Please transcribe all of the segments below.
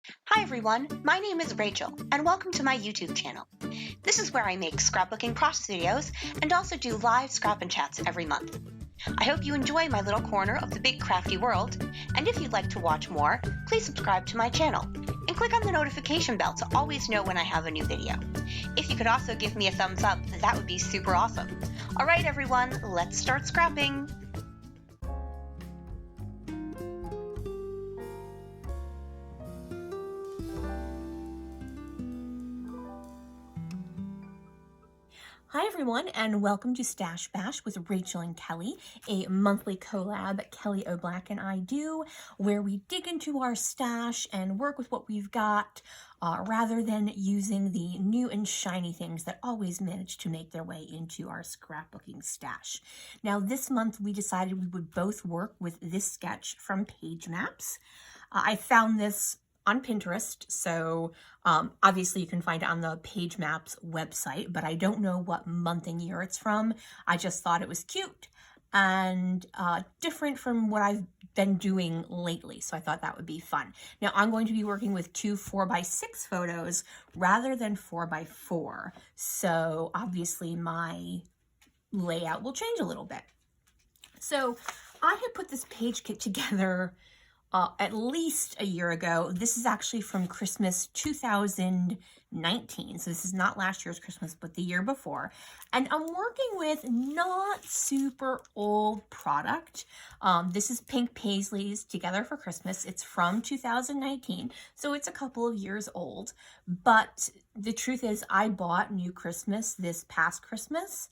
Hi everyone, my name is Rachel, and welcome to my YouTube channel. This is where I make scrapbooking process videos and also do live scrap and chats every month. I hope you enjoy my little corner of the big crafty world, and if you'd like to watch more, please subscribe to my channel and click on the notification bell to always know when I have a new video. If you could also give me a thumbs up, that would be super awesome. Alright everyone, let's start scrapping! Hi everyone, and welcome to Stash Bash with Rachel and Kelly, a monthly collab Kelly O'Black and I do, where we dig into our stash and work with what we've got, rather than using the new and shiny things that always manage to make their way into our scrapbooking stash. Now this month we decided we would both work with this sketch from Page Maps. I found this on Pinterest, so obviously you can find it on the Page Maps website, but I don't know what month and year it's from. I just thought it was cute and different from what I've been doing lately, so I thought that would be fun. Now I'm going to be working with two 4x6 photos rather than 4x4, so obviously my layout will change a little bit. So I had put this page kit together at least a year ago. This is actually from Christmas 2019. So this is not last year's Christmas, but the year before. And I'm working with not super old product. This is Pink Paisleys Together for Christmas. It's from 2019, so it's a couple of years old. But the truth is I bought New Christmas this past Christmas,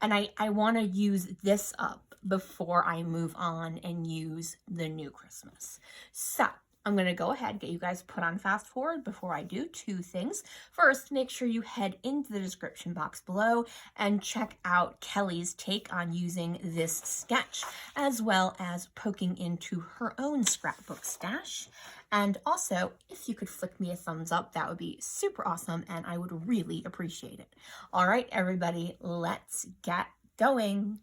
and I want to use this up before I move on and use the New Christmas. So I'm going to go ahead and get you guys put on fast forward before I do two things. First, make sure you head into the description box below and check out Kelly's take on using this sketch, as well as poking into her own scrapbook stash. And also, if you could flick me a thumbs up, that would be super awesome, and I would really appreciate it. All right, everybody, let's get going.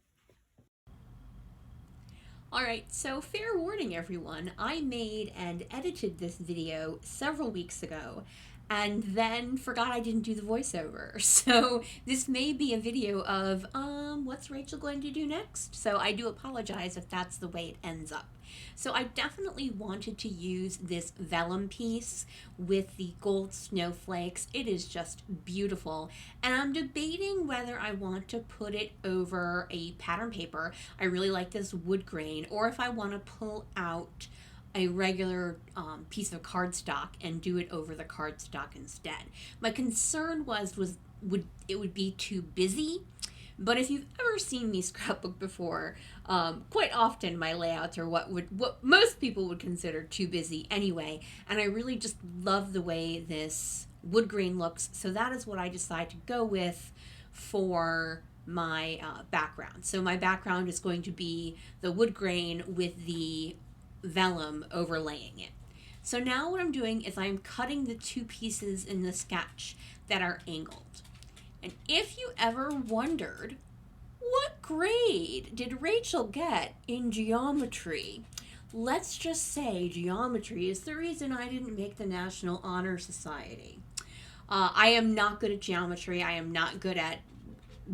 Alright, so fair warning everyone, I made and edited this video several weeks ago and then forgot I didn't do the voiceover. So this may be a video of, what's Rachel going to do next? So I do apologize if that's the way it ends up. So I definitely wanted to use this vellum piece with the gold snowflakes. It is just beautiful. And I'm debating whether I want to put it over a pattern paper. I really like this wood grain, or if I want to pull out a regular piece of cardstock and do it over the cardstock instead. My concern would it be too busy, but if you've ever seen me scrapbook before, quite often my layouts are what most people would consider too busy anyway, and I really just love the way this wood grain looks, so that is what I decided to go with for my background. So my background is going to be the wood grain with the vellum overlaying it. So now what I'm doing is I'm cutting the two pieces in the sketch that are angled. And if you ever wondered, what grade did Rachel get in geometry? Let's just say geometry is the reason I didn't make the National Honor Society. I am not good at geometry. I am not good at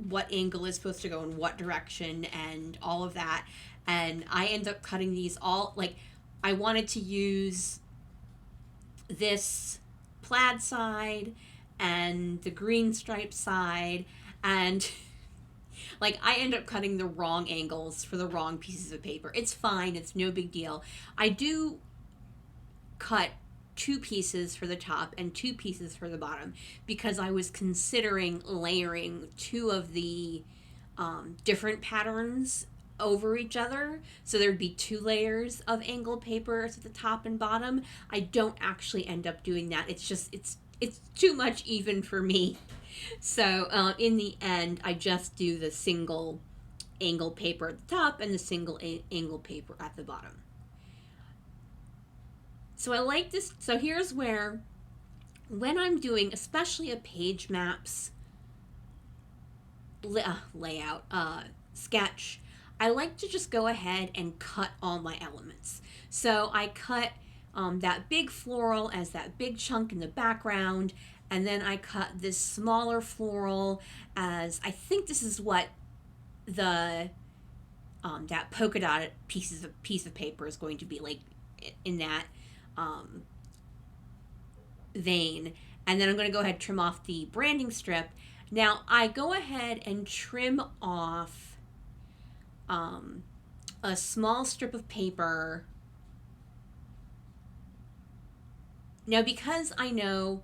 what angle is supposed to go in what direction and all of that. And I end up cutting these all, like, I wanted to use this plaid side and the green striped side, and like I end up cutting the wrong angles for the wrong pieces of paper. It's fine, it's no big deal. I do cut two pieces for the top and two pieces for the bottom because I was considering layering two of the different patterns over each other, so there'd be two layers of angled paper at the top and bottom. I don't actually end up doing that. It's just it's too much even for me. So in the end, I just do the single angled paper at the top and the single angled paper at the bottom. So I like this. So here's where, when I'm doing especially a Page Maps layout sketch, I like to just go ahead and cut all my elements. So I cut that big floral as that big chunk in the background, and then I cut this smaller floral as, I think this is what the that polka dot piece of paper is going to be like, in that um, vein. And then I'm going to go ahead and trim off the branding strip. Now I go ahead and trim off a small strip of paper. Now, because I know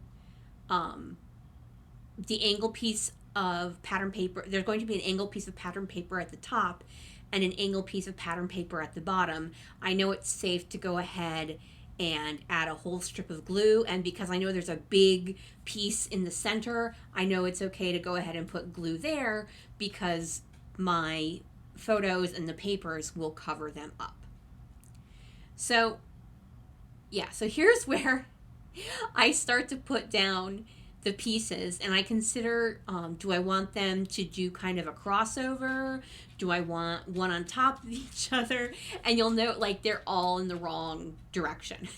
the angle piece of pattern paper, there's going to be an angle piece of pattern paper at the top and an angle piece of pattern paper at the bottom, I know it's safe to go ahead and add a whole strip of glue. And because I know there's a big piece in the center, I know it's okay to go ahead and put glue there, because my photos and the papers will cover them up. So yeah, so here's where I start to put down the pieces, and I consider, do I want them to do kind of a crossover? Do I want one on top of each other? And you'll note, like, they're all in the wrong direction.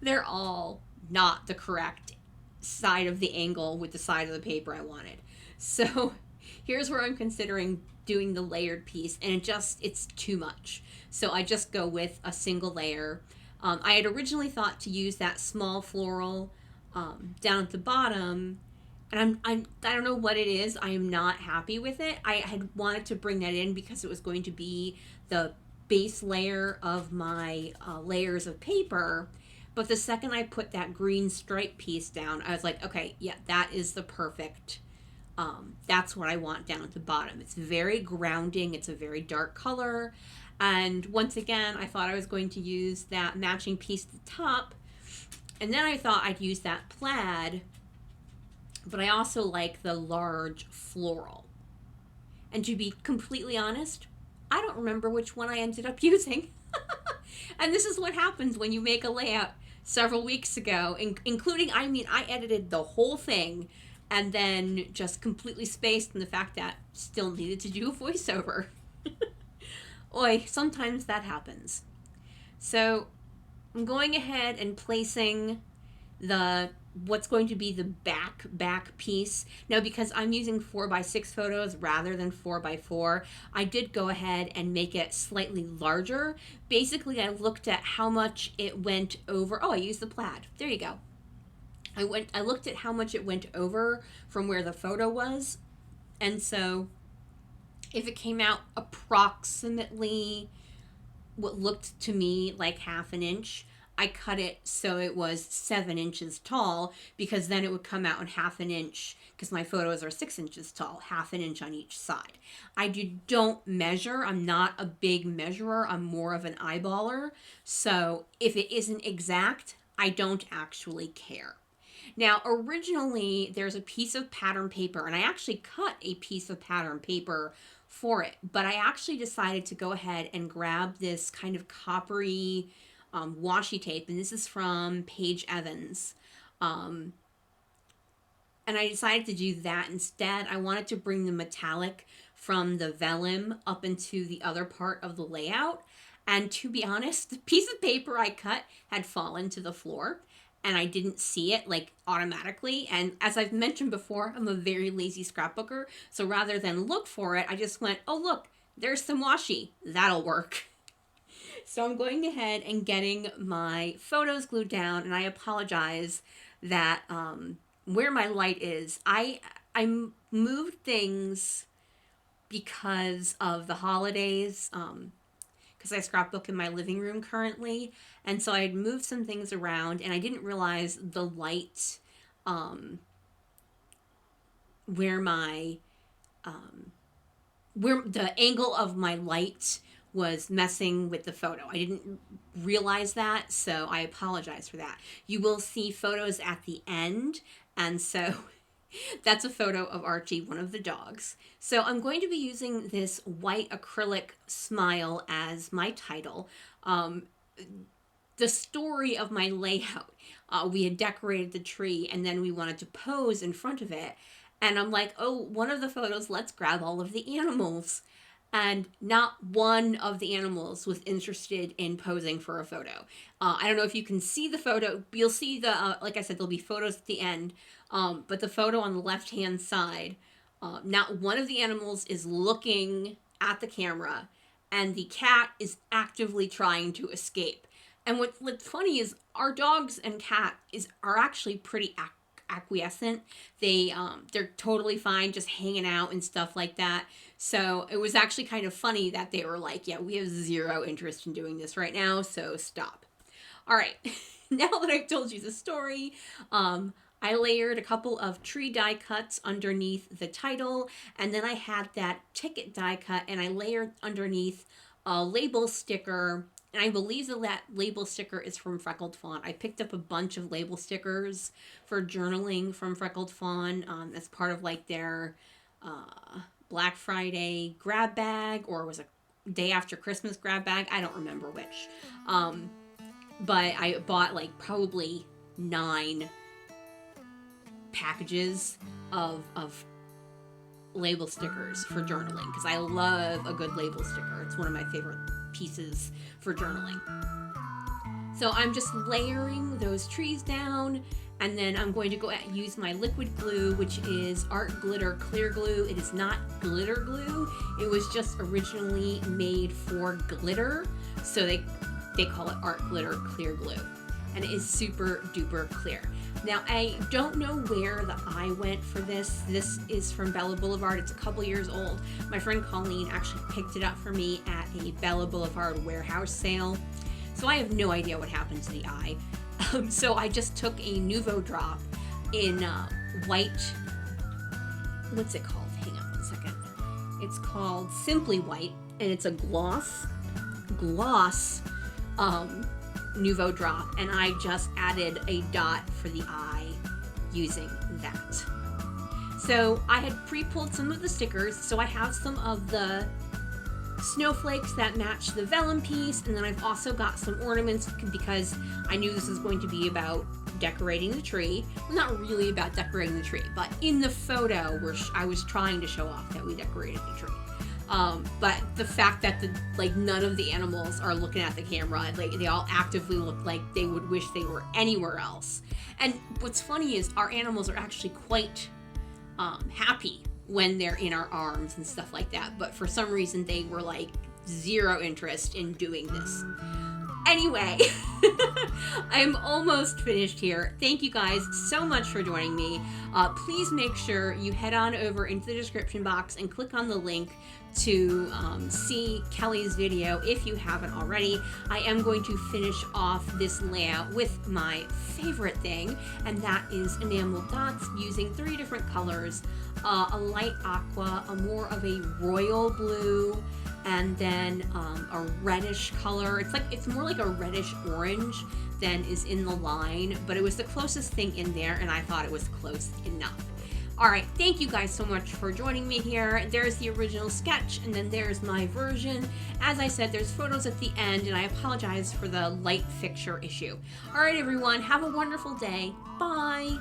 They're all not the correct side of the angle with the side of the paper I wanted. So here's where I'm considering doing the layered piece, and it's too much. So I just go with a single layer. I had originally thought to use that small floral down at the bottom, and I don't know what it is. I am not happy with it. I had wanted to bring that in because it was going to be the base layer of my layers of paper. But the second I put that green stripe piece down, I was like, okay, yeah, that is the perfect, that's what I want down at the bottom. It's very grounding. It's a very dark color. And once again, I thought I was going to use that matching piece at the top. And then I thought I'd use that plaid, but I also like the large floral. And to be completely honest, I don't remember which one I ended up using. And this is what happens when you make a layout several weeks ago, including, I edited the whole thing and then just completely spaced on the fact that still needed to do a voiceover. Oi, sometimes that happens. So I'm going ahead and placing what's going to be the back piece. Now, because I'm using 4x6 photos rather than 4x4, I did go ahead and make it slightly larger. Basically, I looked at how much it went over. Oh, I used the plaid. There you go. I looked at how much it went over from where the photo was. And so if it came out approximately what looked to me like half an inch, I cut it so it was 7 inches tall, because then it would come out in half an inch, because my photos are 6 inches tall, half an inch on each side. Don't measure. I'm not a big measurer. I'm more of an eyeballer. So if it isn't exact, I don't actually care. Now, originally, there's a piece of pattern paper, and I actually cut a piece of pattern paper for it, but I actually decided to go ahead and grab this kind of coppery washi tape, and this is from Paige Evans. And I decided to do that instead. I wanted to bring the metallic from the vellum up into the other part of the layout. And to be honest, the piece of paper I cut had fallen to the floor, and I didn't see it like automatically. And as I've mentioned before, I'm a very lazy scrapbooker. So rather than look for it, I just went, oh, look, there's some washi. That'll work. So I'm going ahead and getting my photos glued down, and I apologize that where my light is, I moved things because of the holidays, because I scrapbook in my living room currently, and so I had moved some things around, and I didn't realize the light, where the angle of my light was messing with the photo. I didn't realize that, so I apologize for that. You will see photos at the end, and so that's a photo of Archie, one of the dogs. So I'm going to be using this white acrylic smile as my title. The story of my layout, we had decorated the tree, and then we wanted to pose in front of it. And I'm like, oh, one of the photos, let's grab all of the animals. and not one of the animals was interested in posing for a photo. I don't know if you can see the photo. You'll see the, like I said, there'll be photos at the end, but the photo on the left-hand side, not one of the animals is looking at the camera, and the cat is actively trying to escape. And what's funny is our dogs and cat are actually pretty acquiescent. They're totally fine just hanging out and stuff like that. So it was actually kind of funny that they were like, yeah, we have zero interest in doing this right now, so stop. All right, now that I've told you the story, I layered a couple of tree die cuts underneath the title, and then I had that ticket die cut, and I layered underneath a label sticker. And I believe that label sticker is from Freckled Fawn. I picked up a bunch of label stickers for journaling from Freckled Fawn as part of like their Black Friday grab bag, or was it day after Christmas grab bag? I don't remember which. But I bought like probably 9 packages of label stickers for journaling, because I love a good label sticker. It's one of my favorite pieces for journaling. So I'm just layering those trees down, and then I'm going to go and use my liquid glue, which is Art Glitter Clear Glue. It is not glitter glue. It was just originally made for glitter, so they call it Art Glitter Clear Glue, and it is super duper clear. Now, I don't know where the eye went for this. This is from Bella Boulevard. It's a couple years old. My friend Colleen actually picked it up for me at a Bella Boulevard warehouse sale. So I have no idea what happened to the eye. So I just took a Nuvo drop in white, what's it called? Hang on one second. It's called Simply White, and it's a gloss Nuvo drop, and I just added a dot for the eye using that. So I had pre-pulled some of the stickers, so I have some of the snowflakes that match the vellum piece, and then I've also got some ornaments because I knew this was going to be about decorating the tree. Well, not really about decorating the tree, but in the photo where I was trying to show off that we decorated the tree. But the fact that none of the animals are looking at the camera, like they all actively look like they would wish they were anywhere else. And what's funny is our animals are actually quite happy when they're in our arms and stuff like that. But for some reason they were like zero interest in doing this. Anyway, I'm almost finished here. Thank you guys so much for joining me. Please make sure you head on over into the description box and click on the link to see Kelly's video if you haven't already. I am going to finish off this layout with my favorite thing, and that is enamel dots using 3 different colors, a light aqua, a more of a royal blue, and then a reddish color. It's more like a reddish orange than is in the line, but it was the closest thing in there, and I thought it was close enough. All right, thank you guys so much for joining me here. There's the original sketch, and then there's my version. As I said, there's photos at the end, and I apologize for the light fixture issue. All right, everyone, have a wonderful day. Bye.